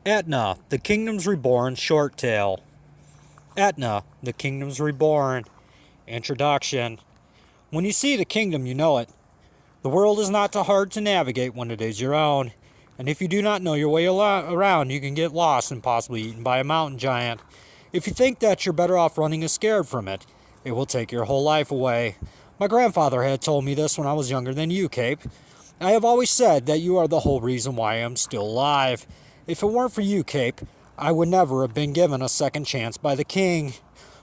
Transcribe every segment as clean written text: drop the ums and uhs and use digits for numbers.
Etna, the Kingdoms Reborne short tale. Etna, the Kingdoms Reborne. Introduction. When you see the kingdom, you know it. The world is not too hard to navigate when it is your own, and if you do not know your way around, you can get lost and possibly eaten by a mountain giant. If you think that you're better off running and scared from it, it will take your whole life away. My grandfather had told me this when I was younger than you, Cape. I have always said that you are the whole reason why I am still alive. If it weren't for you, Cape, I would never have been given a second chance by the king.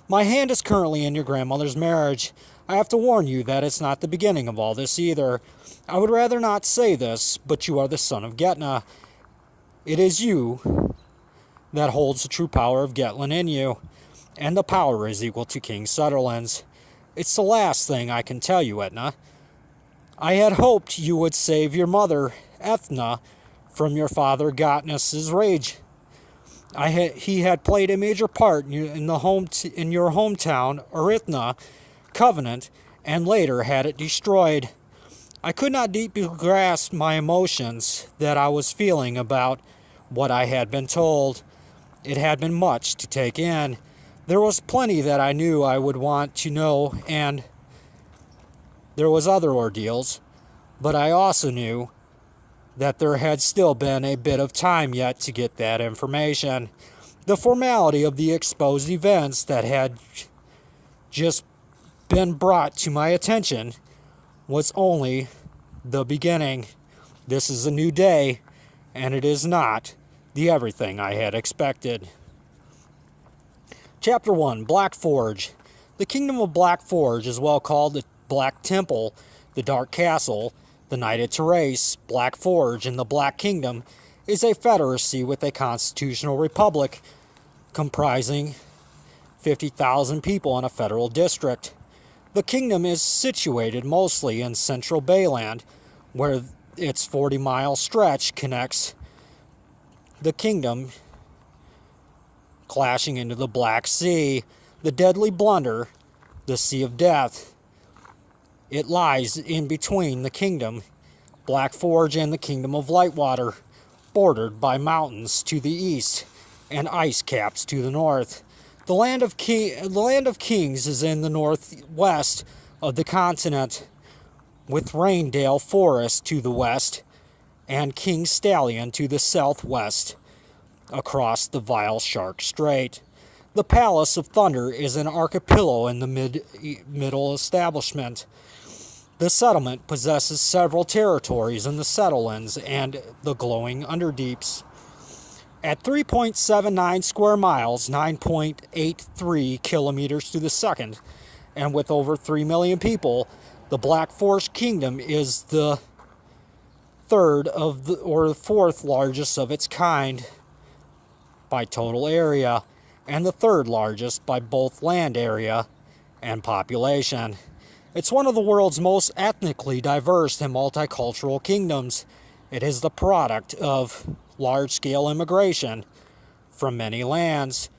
My hand is currently in your grandmother's marriage. I have to warn you that it's not the beginning of all this either. I would rather not say this, but you are the son of Getna. It is you that holds the true power of Gethlin in you, and the power is equal to King Sutherland's. It's the last thing I can tell you, Etna. I had hoped you would save your mother, Ethna, from your father Gotnus's rage. He had played a major part in your hometown, Erythna, Covenant, and later had it destroyed. I could not deeply grasp my emotions that I was feeling about what I had been told. It had been much to take in. There was plenty that I knew I would want to know, and there was other ordeals, but I also knew that there had still been a bit of time yet to get that information. The formality of the exposed events that had just been brought to my attention was only the beginning. This is a new day, and it is not the everything I had expected. Chapter 1, Black Forge. The Kingdom of Black Forge is well called the Black Temple, the Dark Castle, the Knighted Terrace. Black Forge in the Black Kingdom is a federacy with a constitutional republic comprising 50,000 people in a federal district. The kingdom is situated mostly in central Bayland, where its 40-mile stretch connects the kingdom clashing into the Black Sea, the deadly blunder, the Sea of Death. It lies in between the kingdom, Black Forge, and the Kingdom of Lightwater, bordered by mountains to the east and ice caps to the north. The land of Kings is in the northwest of the continent, with Raindale Forest to the west and King Stallion to the southwest, across the Vile Shark Strait. The Palace of Thunder is an archipelago in the middle establishment. The settlement possesses several territories in the Settlelands and the glowing Underdeeps. At 3.79 square miles, 9.83 kilometers to the second, and with over 3 million people, the Black Forge Kingdom is the fourth largest of its kind by total area, and the third largest by both land area and population. It's one of the world's most ethnically diverse and multicultural kingdoms. It is the product of large-scale immigration from many lands.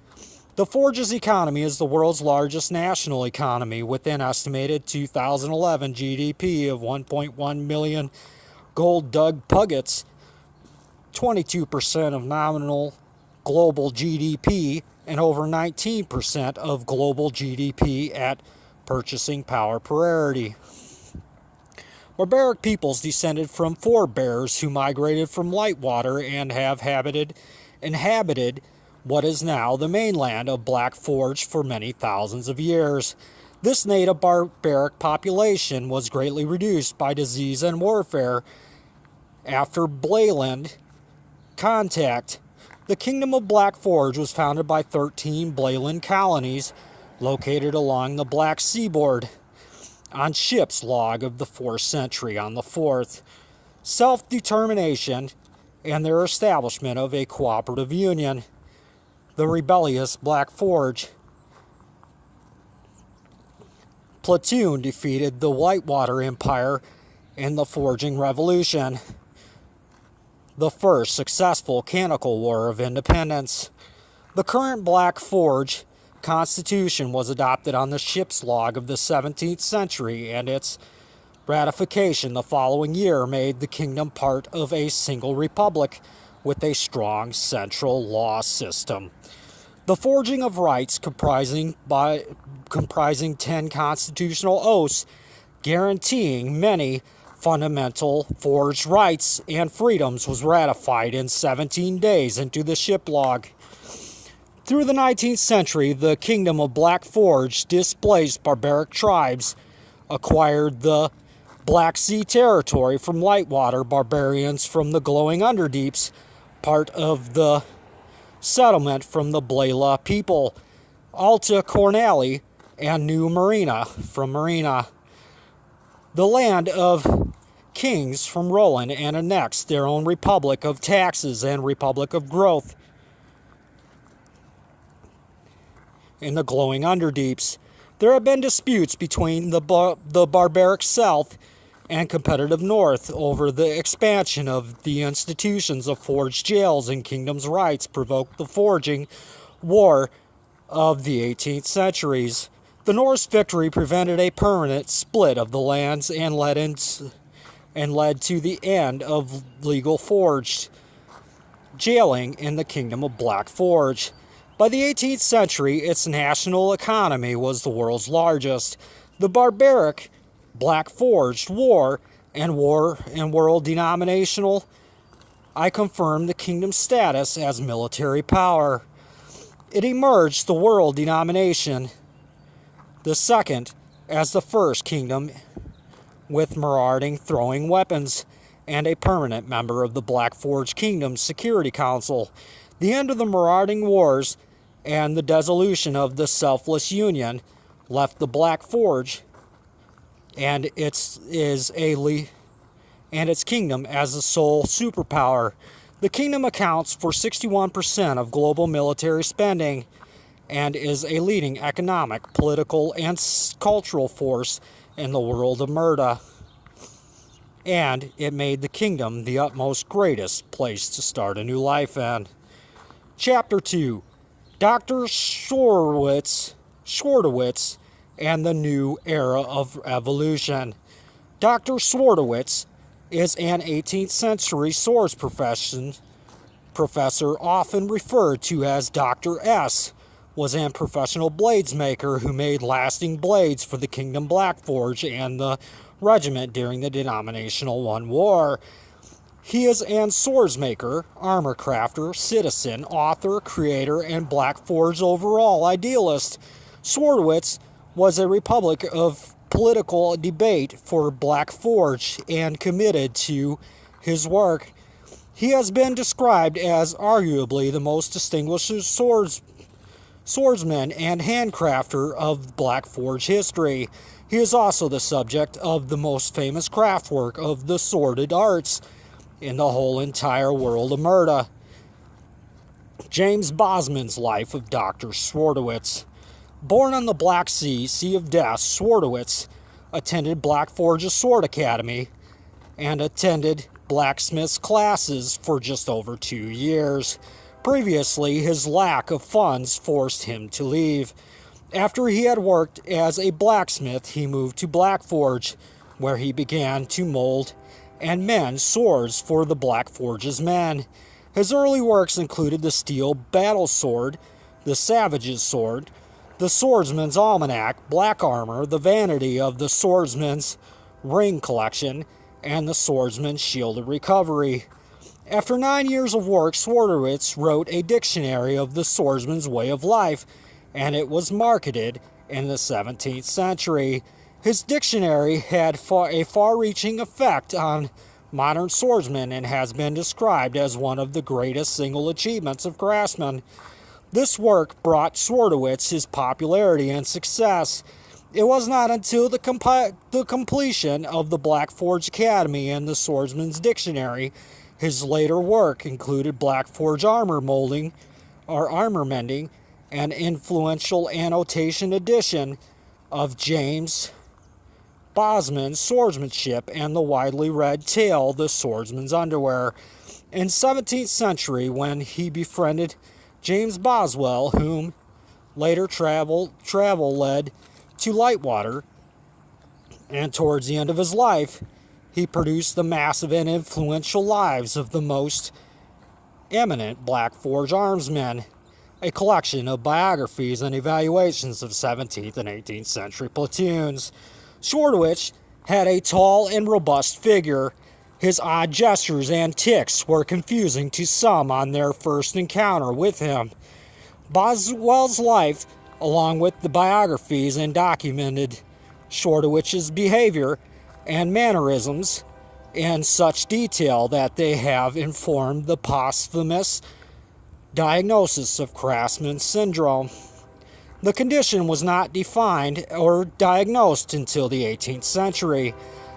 The Forge's economy is the world's largest national economy, with an estimated 2011 GDP of 1.1 million gold-dug puggets, 22% of nominal global GDP, and over 19% of global GDP at purchasing power parity. Barbaric peoples descended from forebears who migrated from Lightwater and have inhabited what is now the mainland of Black Forge for many thousands of years. This native barbaric population was greatly reduced by disease and warfare after Blayland contact. The Kingdom of Black Forge was founded by 13 Blayland colonies located along the Black Seaboard on ship's log of the 4th century on the 4th. Self-determination and their establishment of a cooperative union. The rebellious Black Forge platoon defeated the Whitewater Empire in the Forging Revolution, the first successful canonical war of independence. The current Black Forge Constitution was adopted on the ship's log of the 17th century, and its ratification the following year made the kingdom part of a single republic with a strong central law system. The forging of rights comprising 10 constitutional oaths guaranteeing many fundamental forged rights and freedoms was ratified in 17 days into the ship log. Through the 19th century, the Kingdom of Black Forge displaced barbaric tribes, acquired the Black Sea territory from Lightwater barbarians from the glowing Underdeeps, part of the settlement from the Blayla people, Alta Cornali, and New Marina from Marina. The land of kings from Roland and annexed their own Republic of Taxes and Republic of Growth in the glowing Underdeeps. There have been disputes between the barbaric South and competitive North over the expansion of the institutions of forged jails and kingdoms' rights provoked the forging war of the 18th centuries. The Norse victory prevented a permanent split of the lands and led to the end of legal forged jailing in the Kingdom of Black Forge. By the 18th century, its national economy was the world's largest. The barbaric Black Forged War and world denominational, I confirmed the kingdom's status as military power. It emerged the world denomination, the second as the first kingdom with marauding throwing weapons and a permanent member of the Black Forge Kingdom's Security Council. The end of the marauding wars and the dissolution of the Selfless Union left the Black Forge and its kingdom as the sole superpower. The kingdom accounts for 61% of global military spending and is a leading economic, political, and cultural force in the world of Murda. And it made the kingdom the utmost greatest place to start a new life in. Chapter 2. Dr. Schwartowitz and the New Era of Evolution. Dr. Schwartowitz is an 18th century swords professor, often referred to as Dr. S., was a professional bladesmaker who made lasting blades for the Kingdom Black Forge and the regiment during the Denominational One War. He is an swordsmaker, armor crafter, citizen, author, creator, and Black Forge overall idealist. Schwartowitz was a republic of political debate for Black Forge and committed to his work. He has been described as arguably the most distinguished swordsman and handcrafter of Black Forge history. He is also the subject of the most famous craftwork of the sworded arts in the whole entire world of Murda. James Bosman's Life of Dr. Schwartowitz. Born on the Black Sea, Sea of Death, Schwartowitz attended Black Forge's Sword Academy and attended blacksmith's classes for just over 2 years. Previously, his lack of funds forced him to leave. After he had worked as a blacksmith, he moved to Black Forge, where he began to mold and mend swords for the Black Forge's men. His early works included the steel battle sword, the savage's sword, the swordsman's almanac, black armor, the vanity of the swordsman's ring collection, and the swordsman's shielded recovery. After 9 years of work, Schwartowitz wrote a dictionary of the swordsman's way of life, and it was marketed in the 17th century. His dictionary had a far-reaching effect on modern swordsmen and has been described as one of the greatest single achievements of craftsmen. This work brought Schwartowitz his popularity and success. It was not until the completion of the Black Forge Academy and the Swordsman's Dictionary. His later work included Black Forge armor molding, or armor mending, an influential annotation edition of James Bosman's swordsmanship and the widely read tale The Swordsman's Underwear. In 17th century, when he befriended James Boswell, whom later travel led to Lightwater, and towards the end of his life, he produced the massive and influential lives of the most eminent Black Forge armsmen, a collection of biographies and evaluations of 17th and 18th century platoons. Swordowicz had a tall and robust figure. His odd gestures and tics were confusing to some on their first encounter with him. Boswell's life, along with the biographies, and documented Swordowicz's behavior and mannerisms in such detail that they have informed the posthumous diagnosis of Craftsman syndrome. The condition was not defined or diagnosed until the 18th century.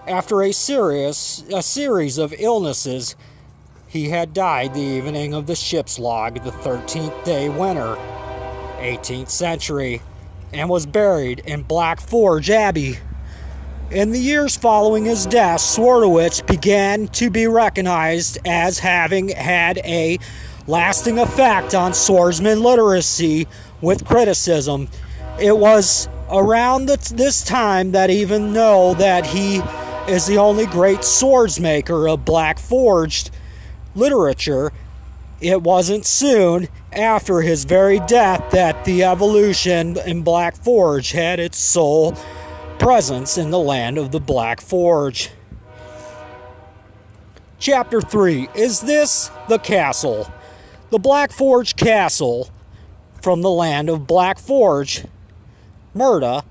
After a series of illnesses, he had died the evening of the ship's log, the 13th day winter, 18th century, and was buried in Black Forge Abbey. In the years following his death, Swordowicz began to be recognized as having had a lasting effect on swordsman literacy with criticism. It was around this time that, even though that he is the only great swordsmaker of Black Forged literature, it wasn't soon after his very death that the evolution in Black Forge had its sole presence in the land of the Black Forge. Chapter 3. Is this the castle? The Black Forge Castle from the land of Black Forge, Murda,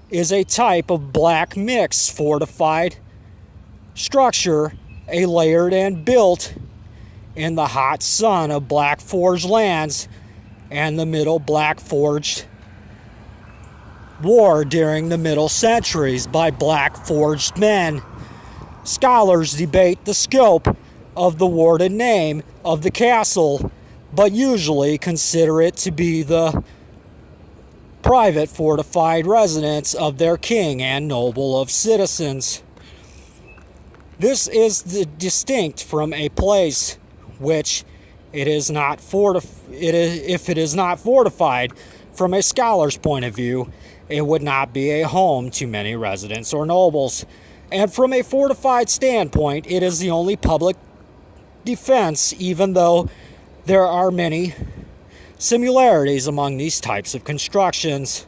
is a type of black mix fortified structure, layered and built in the hot sun of Black Forge lands and the Middle Black Forged War during the Middle Centuries by Black Forged men. Scholars debate the scope of the worded name of the castle, but usually consider it to be the private fortified residence of their king and noble of citizens. This is distinct from a place which if it is not fortified from a scholar's point of view, it would not be a home to many residents or nobles. And from a fortified standpoint, it is the only public defense, even though there are many similarities among these types of constructions.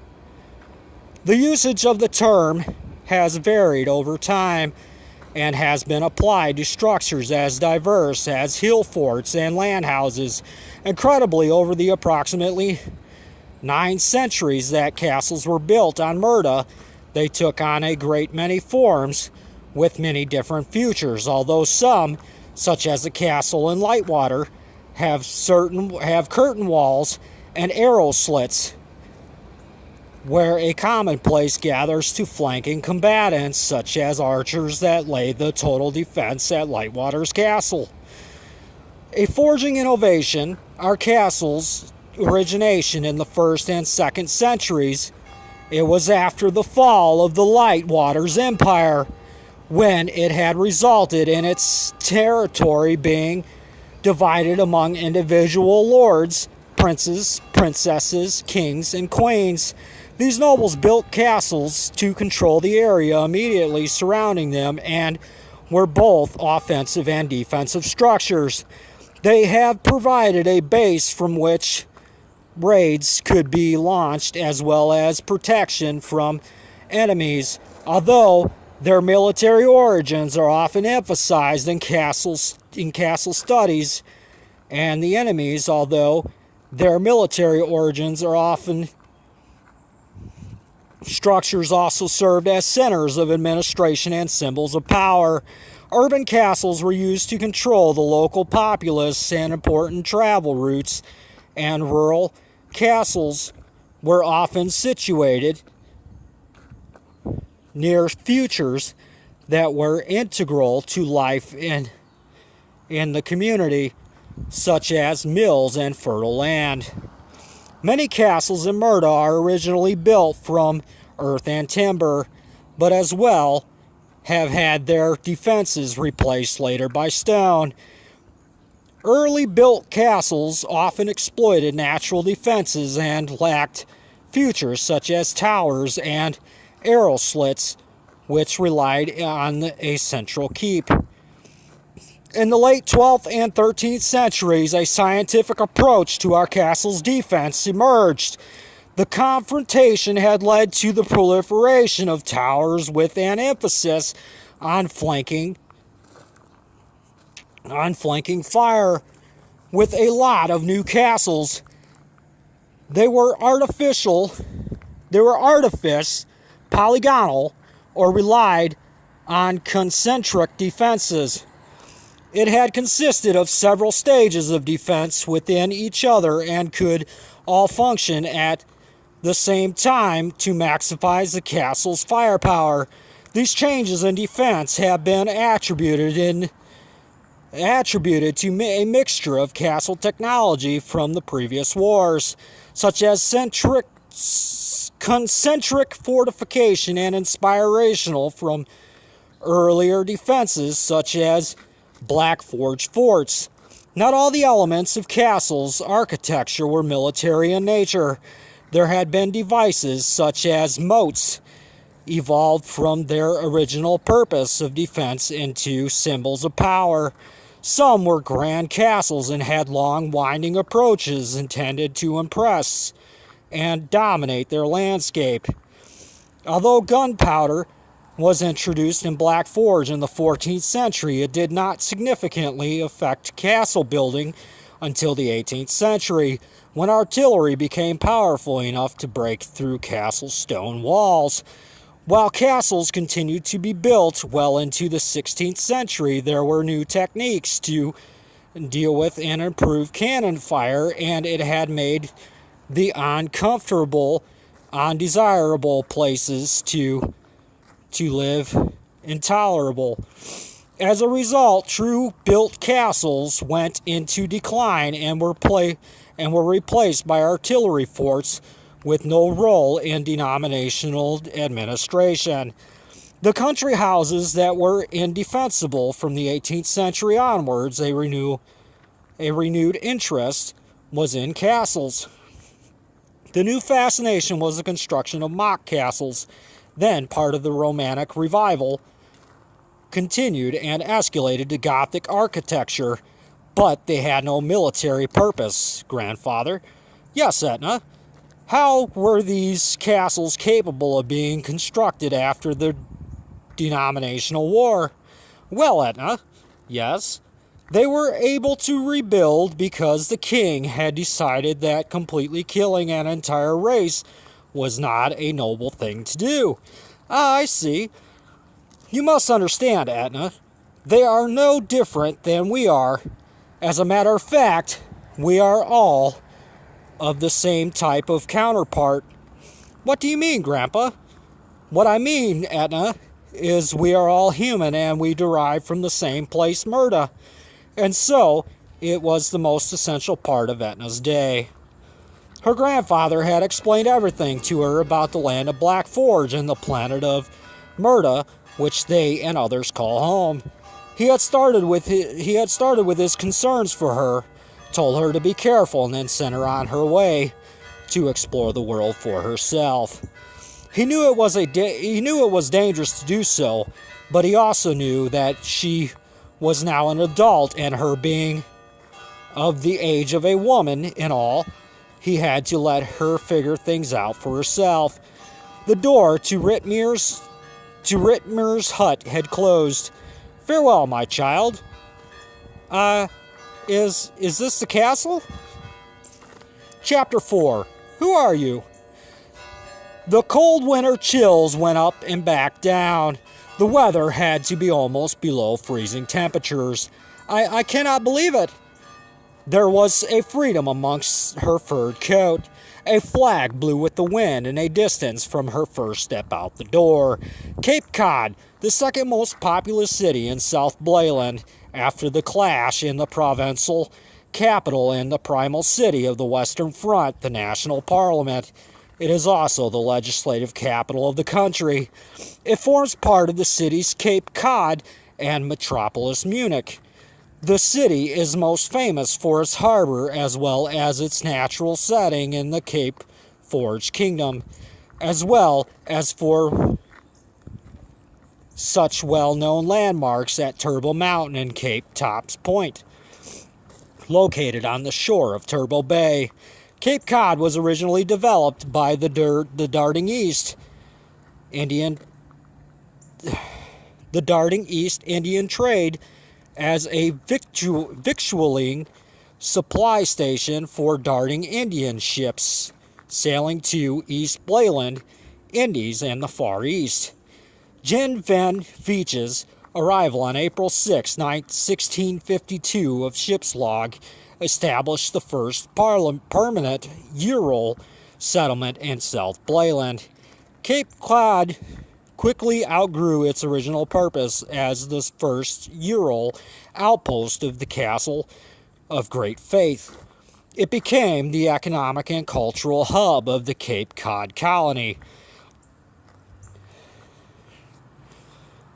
The usage of the term has varied over time and has been applied to structures as diverse as hill forts and land houses. Incredibly, over the approximately 9 centuries that castles were built on Murda, they took on a great many forms with many different features, although some, such as the castle in Lightwater, have curtain walls and arrow slits where a commonplace gathers to flanking combatants, such as archers that lay the total defense at Lightwater's castle. A forging innovation, our castle's origination in the 1st and 2nd centuries. It was after the fall of the Lightwater's empire, when it had resulted in its territory being divided among individual lords, princes, princesses, kings, and queens. These nobles built castles to control the area immediately surrounding them and were both offensive and defensive structures. They have provided a base from which raids could be launched, as well as protection from enemies, although their military origins are often emphasized in castle studies, and the enemies, although their military origins are often structures, also served as centers of administration and symbols of power. Urban castles were used to control the local populace and important travel routes, and rural castles were often situated near features that were integral to life in the community, such as mills and fertile land. Many castles in Murda are originally built from earth and timber, but as well have had their defenses replaced later by stone. Early built castles often exploited natural defenses and lacked features such as towers and arrow slits, which relied on a central keep. In the late 12th and 13th centuries, a scientific approach to our castle's defense emerged. The confrontation had led to the proliferation of towers with an emphasis on flanking fire. With a lot of new castles, they were polygonal, or relied on concentric defenses. It had consisted of several stages of defense within each other and could all function at the same time to maximize the castle's firepower. These changes in defense have been attributed to a mixture of castle technology from the previous wars, such as concentric fortification, and inspirational from earlier defenses such as black forged forts. Not all the elements of castles' architecture were military in nature. There had been devices such as moats evolved from their original purpose of defense into symbols of power. Some were grand castles and had long winding approaches intended to impress and dominate their landscape. Although gunpowder was introduced in Black Forge in the 14th century, it did not significantly affect castle building until the 18th century, when artillery became powerful enough to break through castle stone walls. While castles continued to be built well into the 16th century, there were new techniques to deal with and improve cannon fire, and it had made the uncomfortable, undesirable places to live intolerable. As a result, true built castles went into decline and were replaced by artillery forts with no role in denominational administration. The country houses that were indefensible from the 18th century onwards, a renewed interest was in castles. The new fascination was the construction of mock castles, then part of the Romantic revival, continued and escalated to Gothic architecture, but they had no military purpose, grandfather. Yes, Etna. How were these castles capable of being constructed after the denominational war? Well, Etna, yes, they were able to rebuild because the king had decided that completely killing an entire race was not a noble thing to do. Ah, I see. You must understand, Etna. They are no different than we are. As a matter of fact, we are all of the same type of counterpart. What do you mean, Grandpa? What I mean, Etna, is we are all human and we derive from the same place, Murda. And so, it was the most essential part of Etna's day. Her grandfather had explained everything to her about the land of Black Forge and the planet of Murda, which they and others call home. He had started with his concerns for her, told her to be careful, and then sent her on her way to explore the world for herself. He knew it was dangerous to do so, but he also knew that she was now an adult, and her being of the age of a woman in all, he had to let her figure things out for herself. The door to Ritmir's hut had closed. Farewell, my child. Is this the castle? Chapter 4. Who are you? The cold winter chills went up and back down. The weather had to be almost below freezing temperatures. I cannot believe it. There was a freedom amongst her furred coat. A flag blew with the wind in a distance from her first step out the door. Cape Cod, the second most populous city in South Blayland, after the clash in the provincial capital and the primal city of the Western Front, the national parliament. It is also the legislative capital of the country. It forms part of the cities Cape Cod and metropolis Munich. The city is most famous for its harbor as well as its natural setting in the Cape Forge Kingdom, as well as for such well-known landmarks at Turbo Mountain and Cape Tops Point, located on the shore of Turbo Bay. Cape Cod was originally developed by the Darting East Indian trade as a victualling supply station for darting Indian ships sailing to East Blayland, Indies, and the Far East. Jen Van Veach's arrival on April 6, 1652 of ship's log established the first permanent Ural settlement in South Blayland. Cape Cod quickly outgrew its original purpose as the first Ural outpost of the Castle of Great Faith. It became the economic and cultural hub of the Cape Cod colony.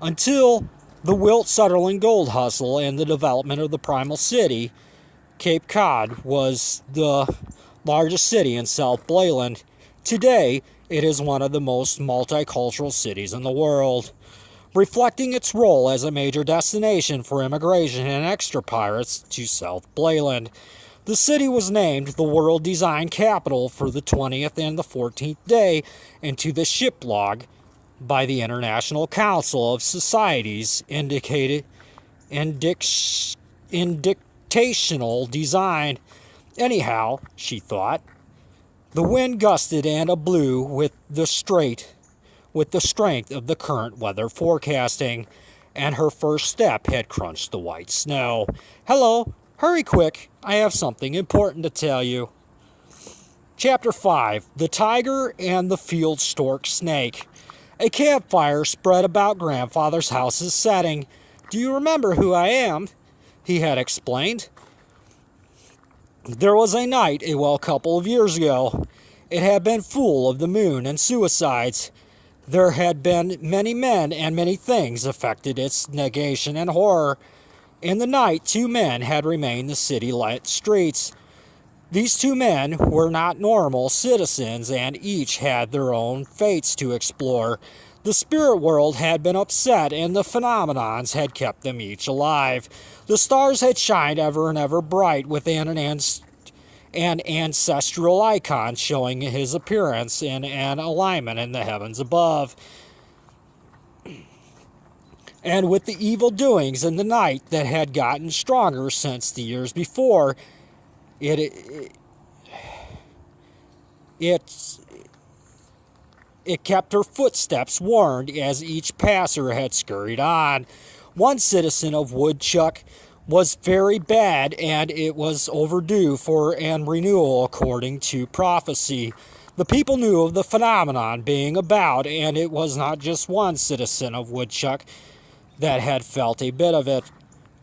Until the Wilt-Sutherland gold hustle and the development of the Primal City, Cape Cod was the largest city in South Blayland. Today, it is one of the most multicultural cities in the world, reflecting its role as a major destination for immigration and extra pirates to South Blayland. The city was named the World Design Capital for the 20th and the 14th day into the ship log by the International Council of Societies Indictational Design. Anyhow, she thought, the wind gusted and a blew with the strength of the current weather forecasting, and her first step had crunched the white snow. Hello, hurry quick, I have something important to tell you. Chapter 5, The Tiger and the Field Stork Snake. A campfire spread about Grandfather's house's setting. Do you remember who I am? He had explained. There was a night a couple of years ago. It had been full of the moon and suicides. There had been many men and many things affected its negation and horror. In the night, 2 men had remained the city-lit streets. These 2 men were not normal citizens, and each had their own fates to explore. The spirit world had been upset, and the phenomenons had kept them each alive. The stars had shined ever and ever bright within an ancestral icon showing his appearance in an alignment in the heavens above. And with the evil doings in the night that had gotten stronger since the years before, it kept her footsteps warned as each passer had scurried on. One citizen of Woodchuck was very bad, and it was overdue for an renewal according to prophecy. The people knew of the phenomenon being about, and it was not just one citizen of Woodchuck that had felt a bit of it,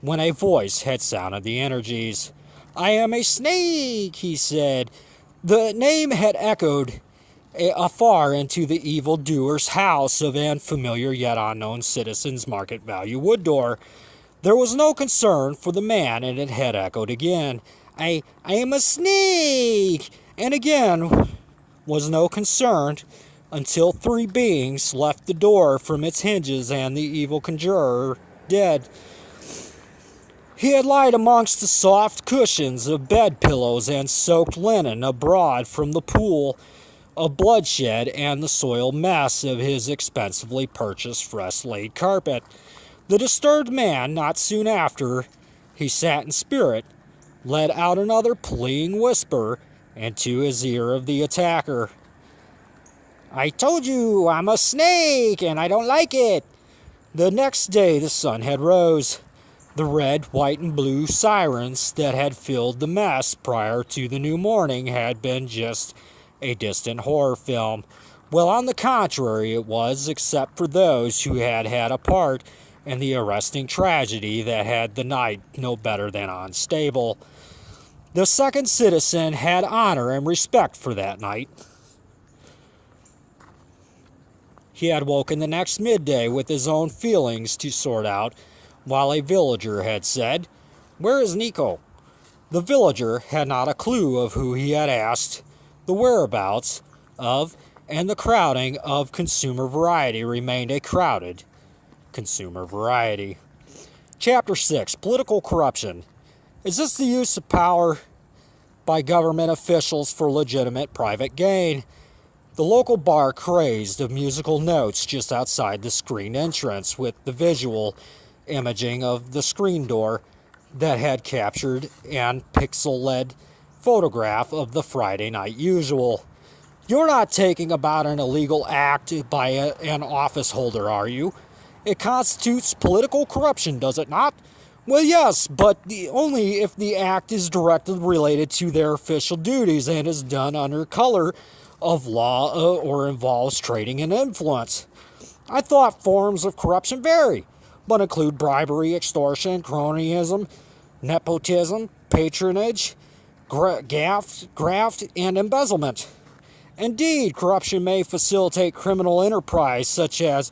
when a voice had sounded the energies. "I am a snake," he said. The name had echoed afar into the evildoer's house of an familiar yet unknown citizen's market value wood door. There was no concern for the man, and it had echoed again. I am a snake! And again was no concern until 3 beings left the door from its hinges and the evil conjurer dead. He had lied amongst the soft cushions of bed pillows and soaked linen abroad from the pool of bloodshed and the soiled mess of his expensively purchased fresh-laid carpet. The disturbed man, not soon after he sat in spirit, let out another pleading whisper into his ear of the attacker. "I told you I'm a snake, and I don't like it." The next day the sun had rose. The red, white, and blue sirens that had filled the mess prior to the new morning had been just a distant horror film. Well, on the contrary, it was, except for those who had had a part in the arresting tragedy that had the night no better than unstable. The second citizen had honor and respect for that night. He had woken the next midday with his own feelings to sort out, while a villager had said, "Where is Nico?" The villager had not a clue of who he had asked, the whereabouts of, and the crowding of consumer variety remained a crowded consumer variety. Chapter 6, Political Corruption. Is this the use of power by government officials for legitimate private gain? The local bar crazed of musical notes just outside the screen entrance with the visual imaging of the screen door that had captured an pixel-led photograph of the Friday night usual. You're not taking about an illegal act by an office holder, are you? It constitutes political corruption, does it not? Well, yes, but only if the act is directly related to their official duties and is done under color of law or involves trading in influence. I thought forms of corruption vary, but include bribery, extortion, cronyism, nepotism, patronage, graft, and embezzlement. Indeed, corruption may facilitate criminal enterprise such as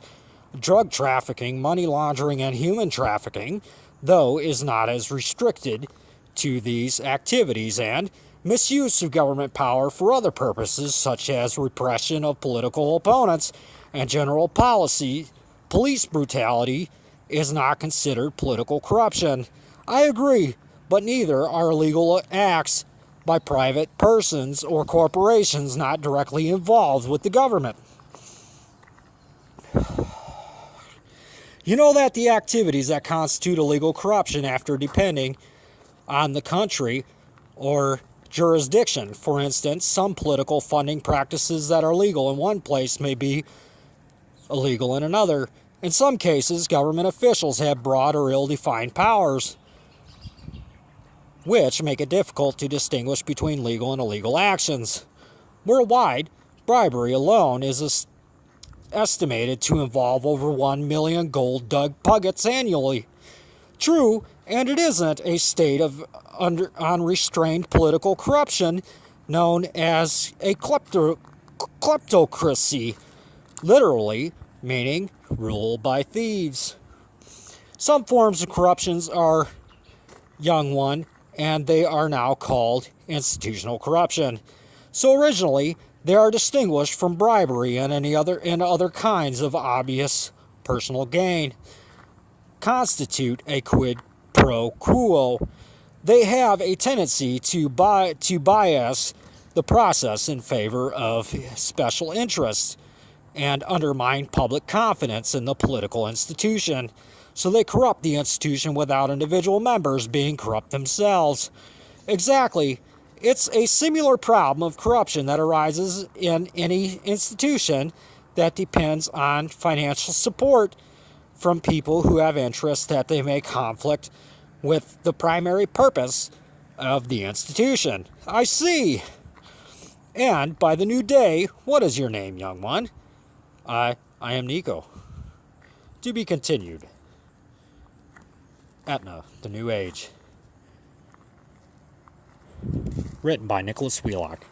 drug trafficking, money laundering, and human trafficking, though is not as restricted to these activities, and misuse of government power for other purposes such as repression of political opponents and general policy. Police brutality is not considered political corruption. I agree, but neither are illegal acts by private persons or corporations not directly involved with the government. You know that the activities that constitute illegal corruption after depending on the country or jurisdiction. For instance, some political funding practices that are legal in one place may be illegal in another. In some cases, government officials have broad or ill-defined powers, which make it difficult to distinguish between legal and illegal actions. Worldwide, bribery alone is estimated to involve over 1 million gold dug puggets annually. True, and it isn't a state of unrestrained political corruption known as a kleptocracy, literally meaning rule by thieves. Some forms of corruptions are young one, and they are now called institutional corruption. So originally, they are distinguished from bribery and other kinds of obvious personal gain. Constitute a quid pro quo. They have a tendency to bias the process in favor of special interests and undermine public confidence in the political institution. So they corrupt the institution without individual members being corrupt themselves. Exactly. It's a similar problem of corruption that arises in any institution that depends on financial support from people who have interests that they may conflict with the primary purpose of the institution. I see. And by the new day, what is your name, young one? I am Nico. To be continued. Etna, the New Age. Written by Nicholas Wheelock.